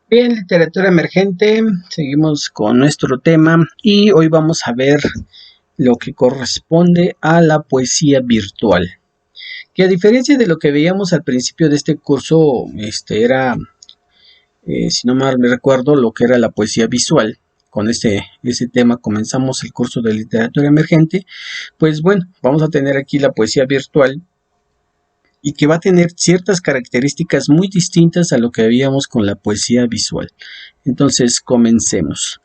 Bien, literatura emergente, seguimos con nuestro tema y hoy vamos a ver lo que corresponde a la poesía virtual. Que a diferencia de lo que veíamos al principio de este curso, era, si no mal me recuerdo, lo que era la poesía visual. Con ese tema comenzamos el curso de literatura emergente. Pues bueno, vamos a tener aquí la poesía virtual y que va a tener ciertas características muy distintas a lo que veíamos con la poesía visual. Entonces, comencemos.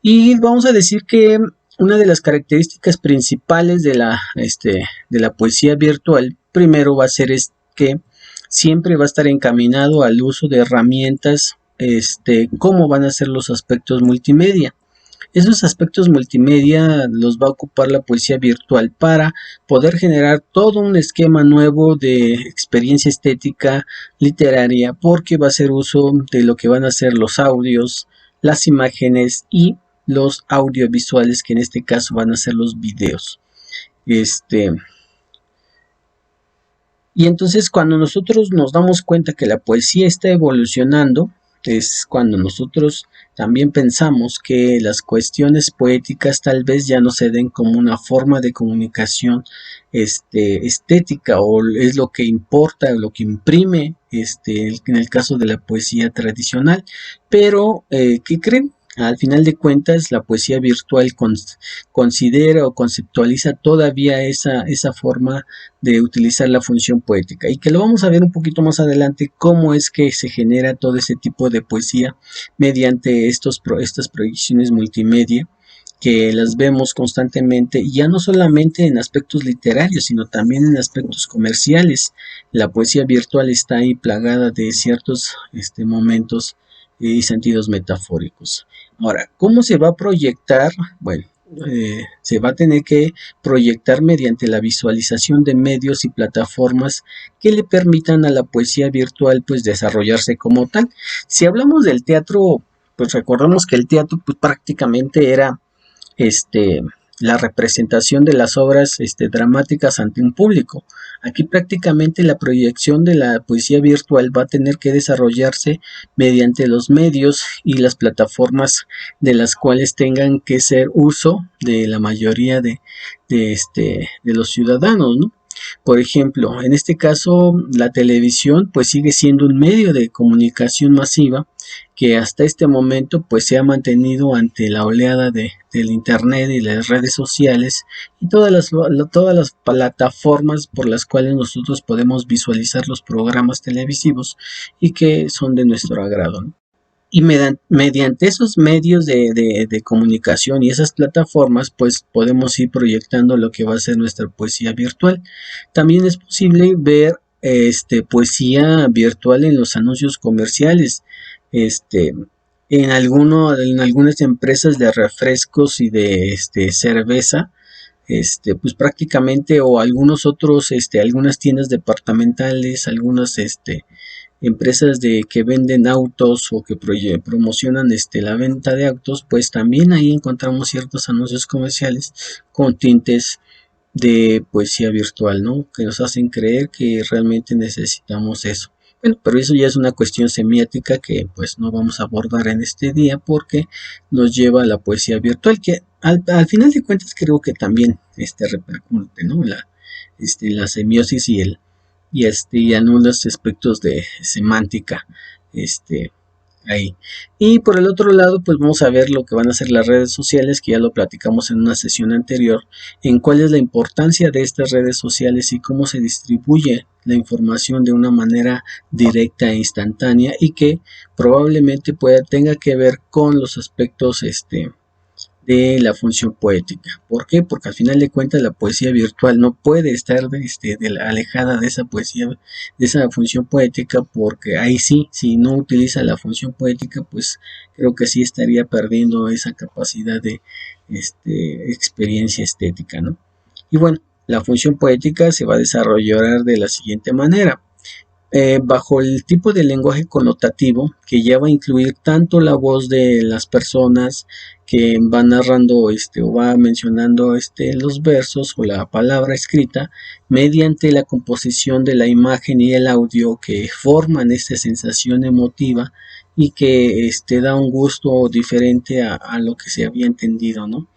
Y vamos a decir que una de las características principales de la poesía virtual, primero va a ser que siempre va a estar encaminado al uso de herramientas, cómo van a ser los aspectos multimedia. Esos aspectos multimedia los va a ocupar la poesía virtual para poder generar todo un esquema nuevo de experiencia estética literaria, porque va a hacer uso de lo que van a ser los audios, las imágenes y los audiovisuales, que en este caso van a ser los videos. Este, y entonces cuando nosotros nos damos cuenta que la poesía está evolucionando, es cuando nosotros también pensamos que las cuestiones poéticas tal vez ya no se den como una forma de comunicación estética, o es lo que importa, lo que imprime en el caso de la poesía tradicional. Pero, ¿qué creen? Al final de cuentas, la poesía virtual considera o conceptualiza todavía esa forma de utilizar la función poética, y que lo vamos a ver un poquito más adelante cómo es que se genera todo ese tipo de poesía mediante estas proyecciones multimedia, que las vemos constantemente, ya no solamente en aspectos literarios, sino también en aspectos comerciales. La poesía virtual está ahí plagada de ciertos momentos y sentidos metafóricos. Ahora, ¿cómo se va a proyectar? Bueno, se va a tener que proyectar mediante la visualización de medios y plataformas que le permitan a la poesía virtual pues desarrollarse como tal. Si hablamos del teatro, pues recordemos que el teatro pues prácticamente era este, la representación de las obras dramáticas ante un público. Aquí prácticamente la proyección de la poesía virtual va a tener que desarrollarse mediante los medios y las plataformas de las cuales tengan que ser uso de la mayoría de los ciudadanos, ¿no? Por ejemplo, en este caso, la televisión pues sigue siendo un medio de comunicación masiva que hasta este momento pues se ha mantenido ante la oleada del internet y las redes sociales y todas las plataformas por las cuales nosotros podemos visualizar los programas televisivos y que son de nuestro agrado, ¿no? Y mediante esos medios de comunicación y esas plataformas, pues podemos ir proyectando lo que va a ser nuestra poesía virtual. También es posible ver poesía virtual en los anuncios comerciales. Este, en algunas empresas de refrescos y de cerveza, pues prácticamente, o algunos otros, algunas tiendas departamentales, algunas empresas que venden autos o que promocionan la venta de autos, pues también ahí encontramos ciertos anuncios comerciales con tintes de poesía virtual, ¿no? Que nos hacen creer que realmente necesitamos eso. Bueno, pero eso ya es una cuestión semiótica que pues no vamos a abordar en este día, porque nos lleva a la poesía virtual, que al final de cuentas creo que también repercute, ¿no? La semiosis y algunos aspectos de semántica este, ahí. Y por el otro lado, pues vamos a ver lo que van a ser las redes sociales, que ya lo platicamos en una sesión anterior, en cuál es la importancia de estas redes sociales y cómo se distribuye la información de una manera directa e instantánea, y que probablemente tenga que ver con los aspectos de la función poética. ¿Por qué? Porque al final de cuentas la poesía virtual no puede estar alejada de esa poesía, de esa función poética, porque ahí sí, si no utiliza la función poética, pues creo que sí estaría perdiendo esa capacidad de experiencia estética, ¿no? Y bueno, la función poética se va a desarrollar de la siguiente manera. bajo el tipo de lenguaje connotativo que ya va a incluir tanto la voz de las personas que van narrando o va mencionando los versos o la palabra escrita mediante la composición de la imagen y el audio que forman esta sensación emotiva y que da un gusto diferente a lo que se había entendido, ¿no?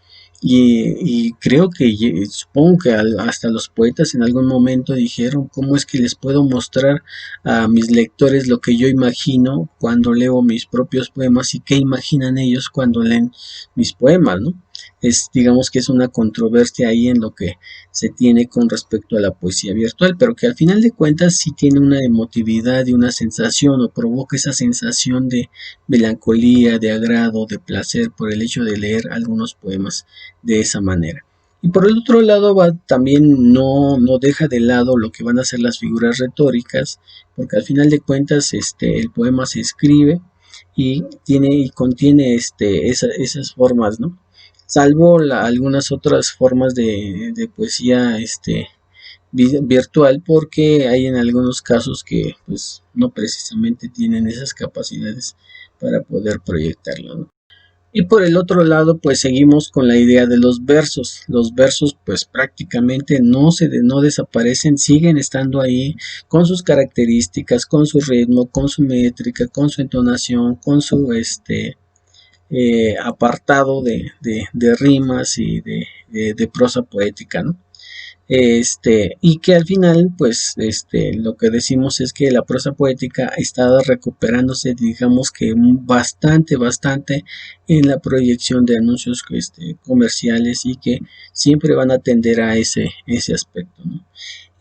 Y creo que supongo que hasta los poetas en algún momento dijeron cómo es que les puedo mostrar a mis lectores lo que yo imagino cuando leo mis propios poemas y qué imaginan ellos cuando leen mis poemas, ¿no? Digamos que es una controversia ahí en lo que se tiene con respecto a la poesía virtual, pero que al final de cuentas sí tiene una emotividad y una sensación o provoca esa sensación de melancolía, de agrado, de placer por el hecho de leer algunos poemas de esa manera. Y por el otro lado también no deja de lado lo que van a ser las figuras retóricas, porque al final de cuentas el poema se escribe y contiene esas formas, ¿no? Salvo algunas otras formas de poesía virtual, porque hay en algunos casos que pues no precisamente tienen esas capacidades para poder proyectarlo, ¿no? Y por el otro lado, pues seguimos con la idea de los versos. Los versos, pues prácticamente no desaparecen, siguen estando ahí con sus características, con su ritmo, con su métrica, con su entonación, con su apartado de rimas y de prosa poética, ¿no? Y que al final, pues, lo que decimos es que la prosa poética está recuperándose, digamos que bastante en la proyección de anuncios comerciales y que siempre van a atender a ese aspecto, ¿no?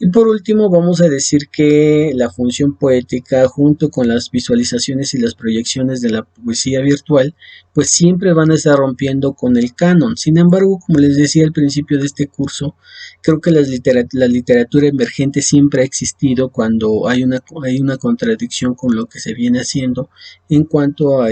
Y por último, vamos a decir que la función poética, junto con las visualizaciones y las proyecciones de la poesía virtual, pues siempre van a estar rompiendo con el canon. Sin embargo, como les decía al principio de este curso, creo que la literatura emergente siempre ha existido cuando hay una contradicción con lo que se viene haciendo en cuanto a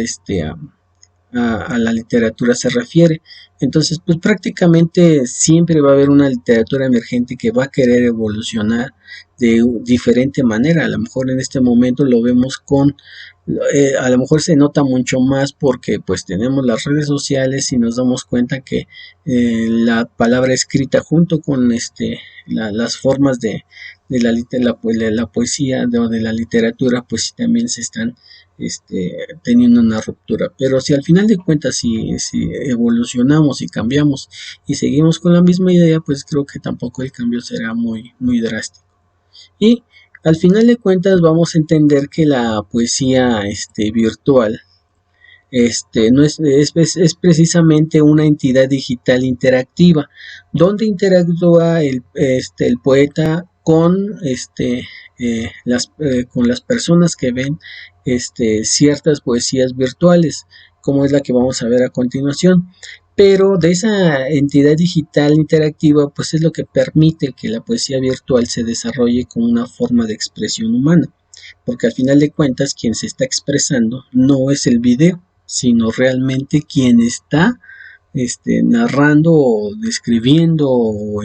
la literatura se refiere. Entonces, pues prácticamente siempre va a haber una literatura emergente que va a querer evolucionar de diferente manera. A lo mejor en este momento lo vemos a lo mejor se nota mucho más porque pues tenemos las redes sociales y nos damos cuenta que la palabra escrita junto con las formas de la poesía o de la literatura pues también se están teniendo una ruptura. Pero si al final de cuentas, si evolucionamos y cambiamos y seguimos con la misma idea, pues creo que tampoco el cambio será muy drástico. Y al final de cuentas vamos a entender que la poesía virtual no es precisamente una entidad digital interactiva, donde interactúa el poeta con las personas que ven ciertas poesías virtuales, como es la que vamos a ver a continuación. Pero de esa entidad digital interactiva, pues es lo que permite que la poesía virtual se desarrolle como una forma de expresión humana, porque al final de cuentas quien se está expresando no es el video, sino realmente quien está narrando o describiendo o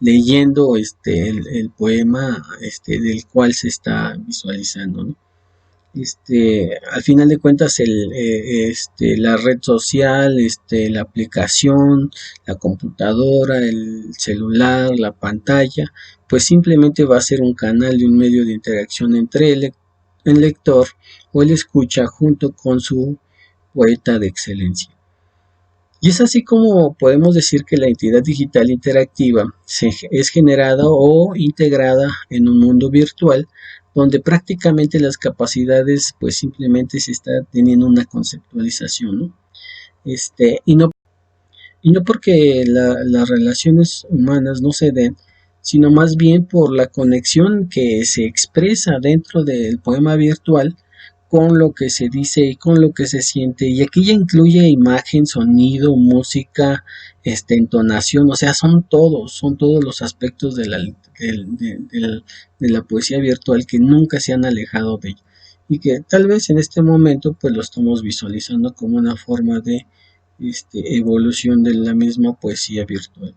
leyendo el poema del cual se está visualizando, ¿no? Al final de cuentas la red social, la aplicación, la computadora, el celular, la pantalla, pues simplemente va a ser un canal y un medio de interacción entre el lector o el escucha junto con su poeta de excelencia. Y es así como podemos decir que la entidad digital interactiva es generada o integrada en un mundo virtual donde prácticamente las capacidades pues simplemente se está teniendo una conceptualización, ¿no? Y no porque las relaciones humanas no se den, sino más bien por la conexión que se expresa dentro del poema virtual con lo que se dice y con lo que se siente. Y aquí ya incluye imagen, sonido, música, entonación, o sea, son todos los aspectos de la poesía virtual que nunca se han alejado de ella. Y que tal vez en este momento pues lo estamos visualizando como una forma de evolución de la misma poesía virtual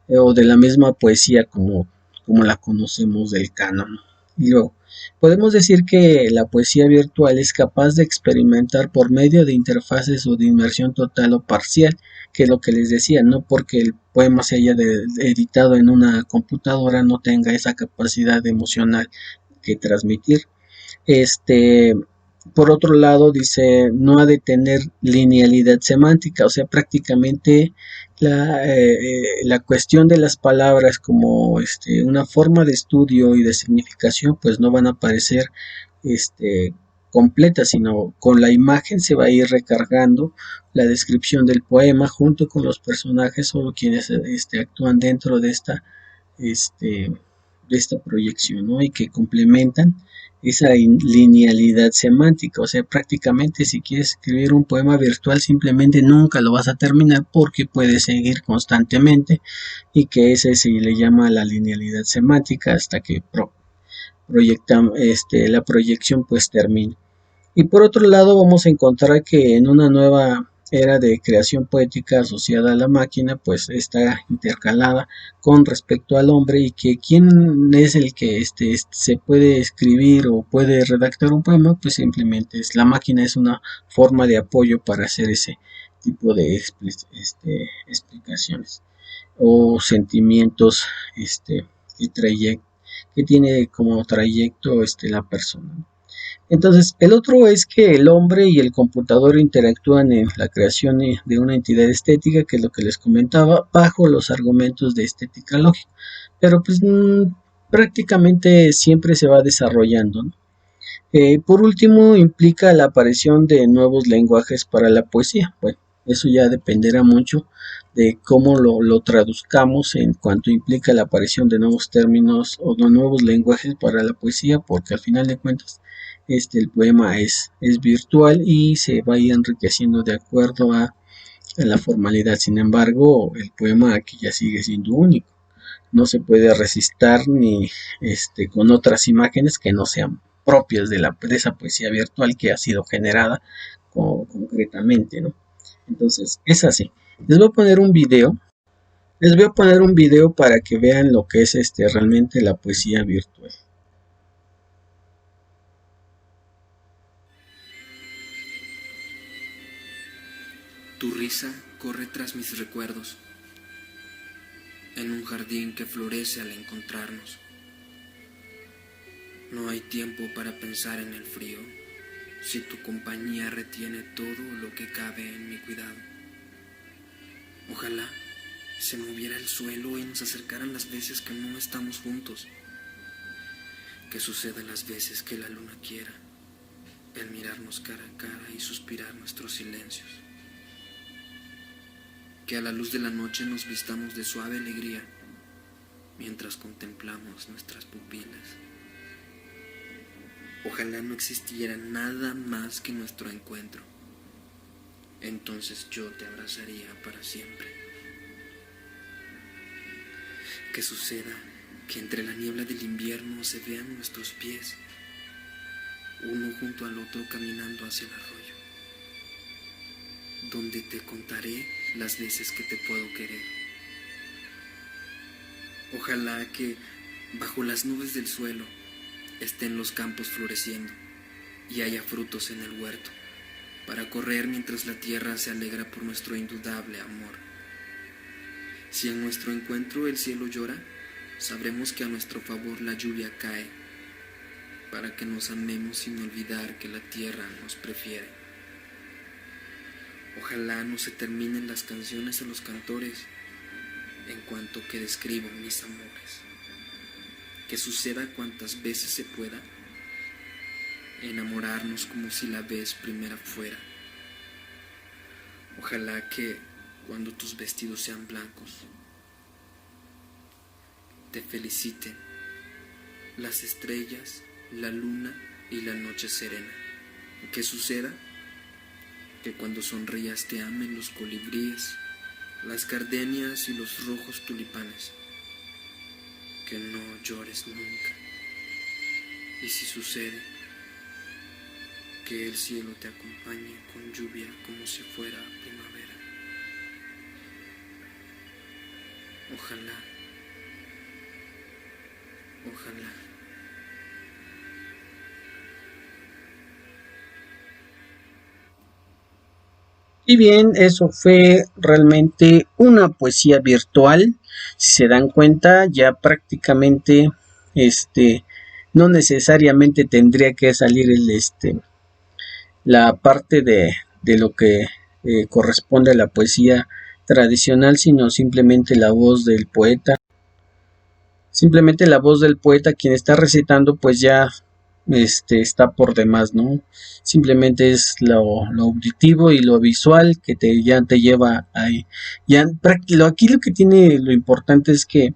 o de la misma poesía como la conocemos del canon. Y luego, podemos decir que la poesía virtual es capaz de experimentar por medio de interfaces o de inmersión total o parcial, que es lo que les decía, no porque el poema se haya editado en una computadora no tenga esa capacidad emocional que transmitir. Este, por otro lado, dice, no ha de tener linealidad semántica, o sea, prácticamente la cuestión de las palabras como una forma de estudio y de significación, pues no van a aparecer este, completas, sino con la imagen se va a ir recargando la descripción del poema junto con los personajes o quienes actúan dentro este, de esta proyección, ¿no? Y que complementan esa linealidad semántica, o sea, prácticamente si quieres escribir un poema virtual simplemente nunca lo vas a terminar porque puedes seguir constantemente y que ese se le llama la linealidad semántica hasta que la proyección pues termine. Y por otro lado vamos a encontrar que en una nueva era de creación poética asociada a la máquina, pues está intercalada con respecto al hombre y que quién es el que se puede escribir o puede redactar un poema, pues simplemente es la máquina, es una forma de apoyo para hacer ese tipo de explicaciones o sentimientos este, que, que tiene como trayecto la persona. Entonces, el otro es que el hombre y el computador interactúan en la creación de una entidad estética, que es lo que les comentaba, bajo los argumentos de estética lógica. Pero pues prácticamente siempre se va desarrollando, ¿no? Por último, implica la aparición de nuevos lenguajes para la poesía. Bueno, eso ya dependerá mucho de cómo lo traduzcamos en cuanto implica la aparición de nuevos términos o de nuevos lenguajes para la poesía, porque al final de cuentas el poema es virtual y se va a ir enriqueciendo de acuerdo a la formalidad. Sin embargo, el poema aquí ya sigue siendo único. No se puede resistir ni con otras imágenes que no sean propias de esa poesía virtual que ha sido generada concretamente, ¿no? Entonces, es así. Les voy a poner un video. Les voy a poner un video para que vean lo que es realmente la poesía virtual. Tu risa corre tras mis recuerdos, en un jardín que florece al encontrarnos. No hay tiempo para pensar en el frío, si tu compañía retiene todo lo que cabe en mi cuidado. Ojalá se moviera el suelo y nos acercaran las veces que no estamos juntos. Que suceda las veces que la luna quiera, el mirarnos cara a cara y suspirar nuestros silencios. Que a la luz de la noche nos vistamos de suave alegría mientras contemplamos nuestras pupilas. Ojalá no existiera nada más que nuestro encuentro. Entonces yo te abrazaría para siempre. Que suceda que entre la niebla del invierno se vean nuestros pies, uno junto al otro caminando hacia el arroyo, donde te contaré las veces que te puedo querer. Ojalá que bajo las nubes del suelo estén los campos floreciendo y haya frutos en el huerto para correr mientras la tierra se alegra por nuestro indudable amor. Si en nuestro encuentro el cielo llora, sabremos que a nuestro favor la lluvia cae para que nos amemos sin olvidar que la tierra nos prefiere. Ojalá no se terminen las canciones de los cantores en cuanto que describo mis amores. Que suceda cuantas veces se pueda, enamorarnos como si la vez primera fuera. Ojalá que cuando tus vestidos sean blancos, te feliciten las estrellas, la luna y la noche serena. Que suceda que cuando sonrías te amen los colibríes, las gardenias y los rojos tulipanes. Que no llores nunca. Y si sucede, que el cielo te acompañe con lluvia como si fuera primavera. Ojalá, ojalá. Y bien, eso fue realmente una poesía virtual. Si se dan cuenta, ya prácticamente este no necesariamente tendría que salir la parte de lo que corresponde a la poesía tradicional, sino simplemente la voz del poeta. Simplemente la voz del poeta, quien está recitando, pues ya está por demás, ¿no? Simplemente es lo auditivo y lo visual que ya te lleva ahí. Aquí lo que tiene lo importante es que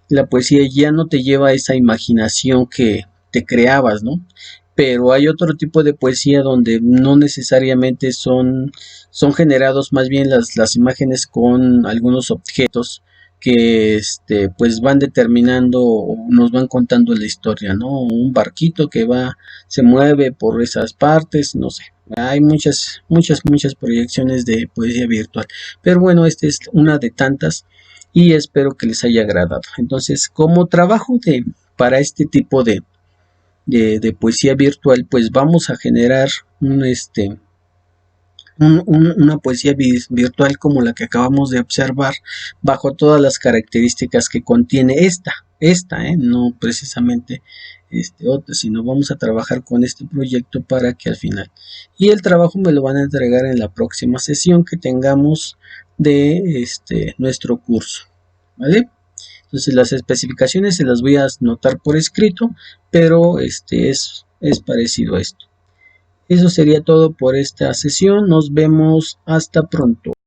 la poesía ya no te lleva a esa imaginación que te creabas, ¿no? Pero hay otro tipo de poesía donde no necesariamente son generados más bien las imágenes con algunos objetos que pues van determinando o nos van contando la historia, ¿no? Un barquito que se mueve por esas partes, no sé. Hay muchas proyecciones de poesía virtual. Pero bueno, esta es una de tantas y espero que les haya agradado. Entonces, como trabajo para este tipo de poesía virtual, pues vamos a generar una poesía virtual como la que acabamos de observar, bajo todas las características que contiene no precisamente otra, sino vamos a trabajar con este proyecto para que al final, y el trabajo me lo van a entregar en la próxima sesión que tengamos de nuestro curso, ¿vale? Entonces las especificaciones se las voy a anotar por escrito, pero es parecido a esto. Eso sería todo por esta sesión. Nos vemos hasta pronto.